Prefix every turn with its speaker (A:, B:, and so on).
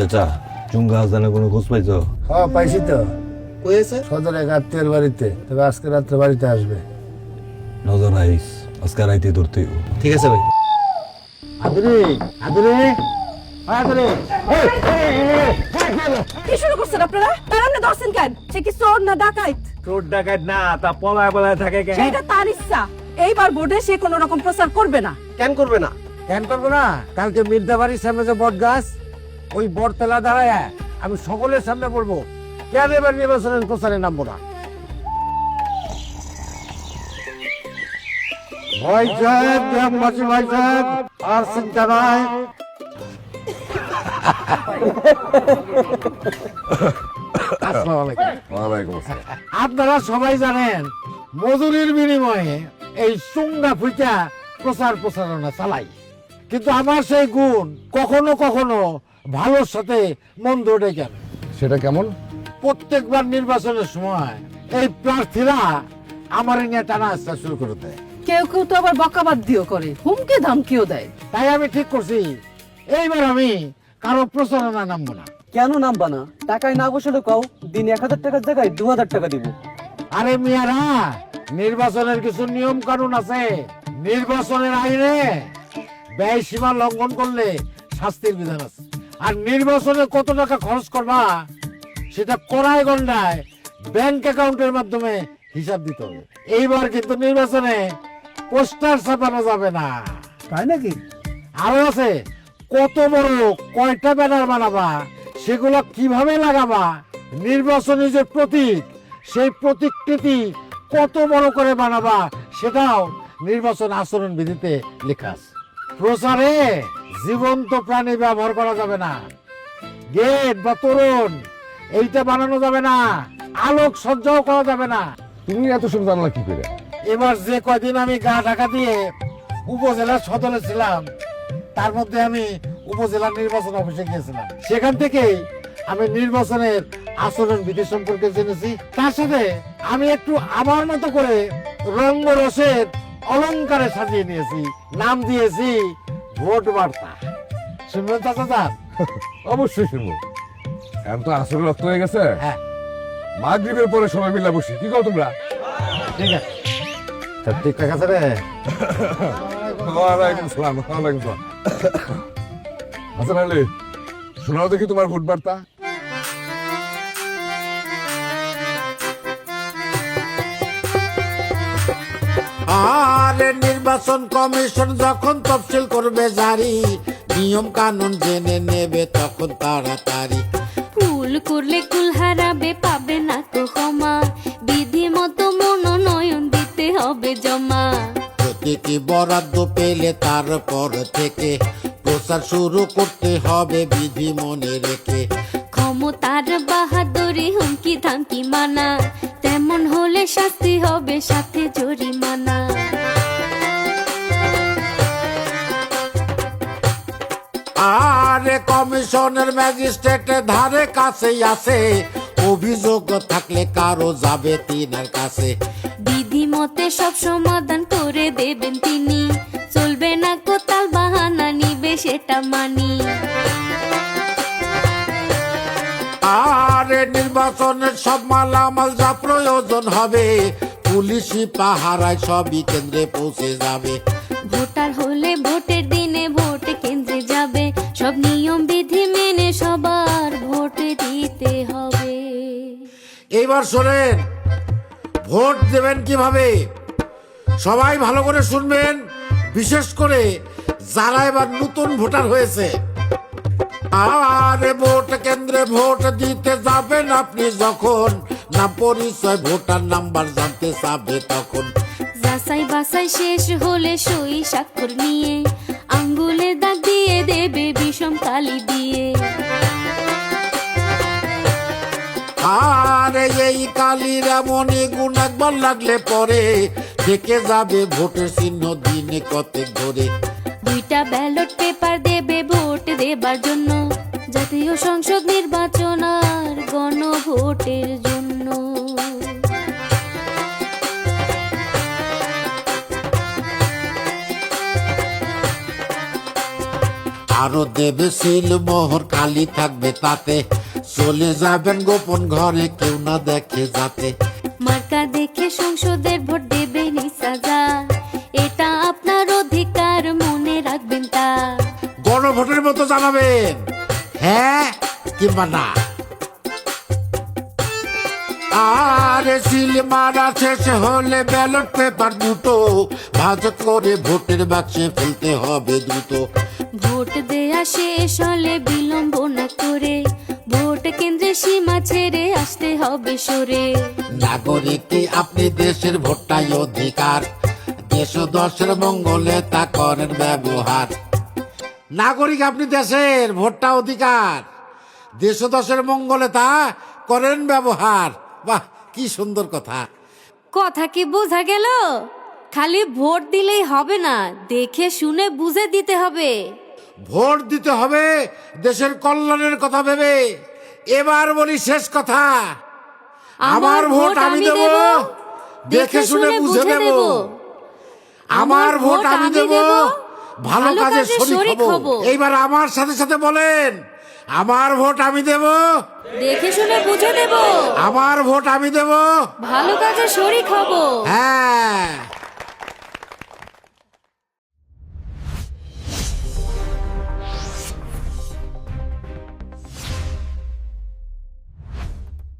A: চাচা চুঙ্গা হাসানের কোনো খোঁজ পাইছো?
B: হ্যাঁ পাইছি তো,
C: কয়েছে
B: সদর এক আত্মীয়ের বাড়িতে, তবে আজকে রাত্রে বাড়িতে আসবে।
A: নজর আইস, আজকে রাইতে ধরতে হইব।
C: ঠিক আছে ভাই।
B: আদরে আদরে আদরে
D: কি শুরু করছেন আপনারা? তার আপনি ধরছেন কেন? সে কি চোর না ডাকাইত?
B: তোর ডাকাত না, তা পলায় পলায় থাকে কেন?
D: সেটা তার ইচ্ছা। এইবার বোর্ডে সে কোনো রকম প্রচার করবে না।
C: কেন করবে না?
B: কেন করবো না? কালকে মির্জা বাড়ির সামনে যে বট গাছ, ওই বটতলা দাঁড়ায় আমি সকলের সামনে বলবো কেন এবার নির্বাচনের প্রচারে নামবো না। ভাই সাহেব, গ্রামবাসী ভাই সাহেব, আর চিন্তা নাই। আসসালামু আলাইকুম।
E: ওয়ালাইকুম আসসালাম।
B: আপনারা সবাই জানেন মজুরির বিনিময়ে এই চুঙ্গা ফুটা প্রচার প্রচারণা চালাই, কিন্তু আমার সেই গুণ কখনো কখনো ভালোর সাথে মন্দ ডেকে আনে।
E: সেটা কেমন?
B: প্রত্যেকবার নির্বাচনের সময় এই প্রার্থীরা আমার নিয়ে টানা আসতে শুরু করে দেয়।
D: কেউ কেউ তো আবার বকাবাদ দিও করে, হুমকি ধামকিও দেয়।
B: তাই আমি ঠিক করছি এইবার আমি কারো প্রচারণা নামবো না।
F: কেন নামবা না? টাকায় না বসলে কও, দিন 1000 টাকার জায়গায় 2000 টাকা দিব।
B: আরে মিয়ারা, নির্বাচনের কিছু নিয়ম কানুন আছে। নির্বাচনের আইনে ব্যয় সীমা লঙ্ঘন করলে শাস্তির বিধান আছে। আর নির্বাচনে কত টাকা খরচ করবা সেটা কড়াই গন্ডায় ব্যাংক অ্যাকাউন্টের মাধ্যমে হিসাব দিতে হবে। এইবার কিন্তু নির্বাচনে পোস্টার ছাপানো যাবে না।
F: তাই নাকি?
B: আরো আছে, কত বড় কয়টা ব্যানার বানাবা, সেগুলো কিভাবে লাগাবা, নির্বাচনী যে প্রতীক সেই প্রতীকটি কত বড় করে বানাবা সেটাও নির্বাচন আচরণ বিধিতে লেখা আছে। প্রচারে জীবন্ত প্রাণী ব্যবহার করা যাবে না, গেট বা তোরণ এইটা বানানো যাবে না, আলোক সজ্জাও করা যাবে না।
E: তুমি এত সব জানলা কি করে?
B: এবার যে কয়দিন আমি গা ঢাকা দিয়ে উপজেলার সদরে ছিলাম, তার মধ্যে আমি উপজেলা নির্বাচন অফিসে গিয়েছিলাম। সেখান থেকেই আমি নির্বাচনের আচরণ বিধি সম্পর্কে জেনেছি। তার সাথে আমি একটু আমার মতো করে রঙ্গরসের অলংকারে সাজিয়ে নিয়েছি, নাম দিয়েছি ভোট বার্তা। শুনবেন চাচা?
E: অবশ্যই শুনবো। এখন তো আসলে রক্ত হয়ে গেছে।
B: হ্যাঁ
E: মাগরিবের পরে সবাই মিলে বসি, কি কও তোমরা?
B: ঠিক আছে, সব ঠিকঠাক আছে রে?
E: ওয়ালাইকুম আসসালাম। ওয়ালাইকুম আসসালাম। হাসান আলী, শোনাও দেখি তোমার ভোট বার্তা।
B: আর নির্বাচন কমিশন যখন তফসিল করবে জারি, নিয়ম কানুন জেনে নেবে তখন তাড়াতাড়ি।
G: ভুল করলে কুল হারাবে, পাবে না তো ক্ষমা, বিধি মতো মনোনয়ন দিতে হবে জমা।
B: প্রতিটি বরাদ্দ পেলে তারপর থেকে প্রচার শুরু করতে হবে বিধি মনে রেখে।
G: ক্ষমতার বাহাদুরি হুমকি ধামকি মানা, তেমন হলে শাস্তি হবে সাথে জরিমানা।
B: আর কমিশনের ম্যাজিস্ট্রেটের ধারে কাছেই আছে, অভিযোগ থাকলে কারো যাবে তিনার কাছে।
G: বিধি মতে সব সমাধান করে দেবেন তিনি, চলবে না কোতাল বাহানা, নিবে সেটা মানি।
B: আর নির্বাচনের সব মালামাল যা প্রয়োজন হবে, পুলিশি পাহারায় সবই কেন্দ্রে পৌঁছে যাবে।
G: ভোটার হলে ভোটের দিনে ভোট কেন্দ্রে যাবে, সব নিয়ম বিধি মেনে সবার ভোট দিতে হবে।
B: এইবার শোনেন, ভোট দেবেন কিভাবে সবাই ভালো করে শুনবেন, বিশেষ করে যারা এবার নতুন ভোটার হয়েছে। আর ভোট কেন্দ্রে ভোট দিতে যাবেন আপনি যখন, না পরিচয় ভোটার নাম্বার জানতে চাবে তখন।
G: যাচাই বাছাই শেষ হলে সই স্বাক্ষর নিয়ে, আঙ্গুলে দাগ দিয়ে দেবে বিষম কালি দিয়ে।
B: আর এই কালির এমনই গুণ একবার লাগলে পরে থেকে যাবে ভোটের চিহ্ন দিনে কতেক ধরে।
G: 2টা ব্যালট পেপার দেবে ভোট দেবার জন্য, জাতীয় সংসদ নির্বাচন আর গণভোটের জন্য।
C: আরো দেবে সিল মোহর কালি থাকবে তাতে চলে যাবেন গোপন ঘরে কেউ না দেখে যাতে
G: মার্কা দেখে সংসদের ভোট দেবেন সাজা এটা আপনার অধিকার মনে রাখবেন তা
C: গণভোটের মতো জানাবেন হ্যাঁ কিংবা না আরে সিল মারা শেষ হলে ব্যালট পেপার দুটো ভাঁজ করে ভোটের বাক্সে ফেলতে হবে দ্রুত
G: ভোট দেয়া শেষ হলে বিলম্ব না করে ভোট কেন্দ্রে সীমা ছেড়ে আসতে হবে সরে
C: নাগরিক আপনি দেশের ভোটটাই অধিকার দেশ ও দশের মঙ্গলে তা করেন ব্যবহার নাগরিক আপনি দেশের ভোটটা অধিকার দেশ ও দশের মঙ্গলে তা করেন ব্যবহার বাহ কি সুন্দর কথা
G: কথা কি বোঝা গেল খালি ভোট দিলেই হবে না দেখে শুনে বুঝে দিতে হবে
C: ভোট দিতে হবে দেশের কল্যাণের কথা ভেবে এবার বলি শেষ কথা আমার ভোট আমি দেব দেখে শুনে বুঝে দেব আমার ভোট আমি দেব ভালো কাজে শরীক হব এইবার আমার সাথে সাথে বলেন আমার ভোট আমি দেব
G: দেখে শুনে বুঝে দেব
C: আমার ভোট আমি দেব
G: ভালো কাজে শরীক হব
C: হ্যাঁ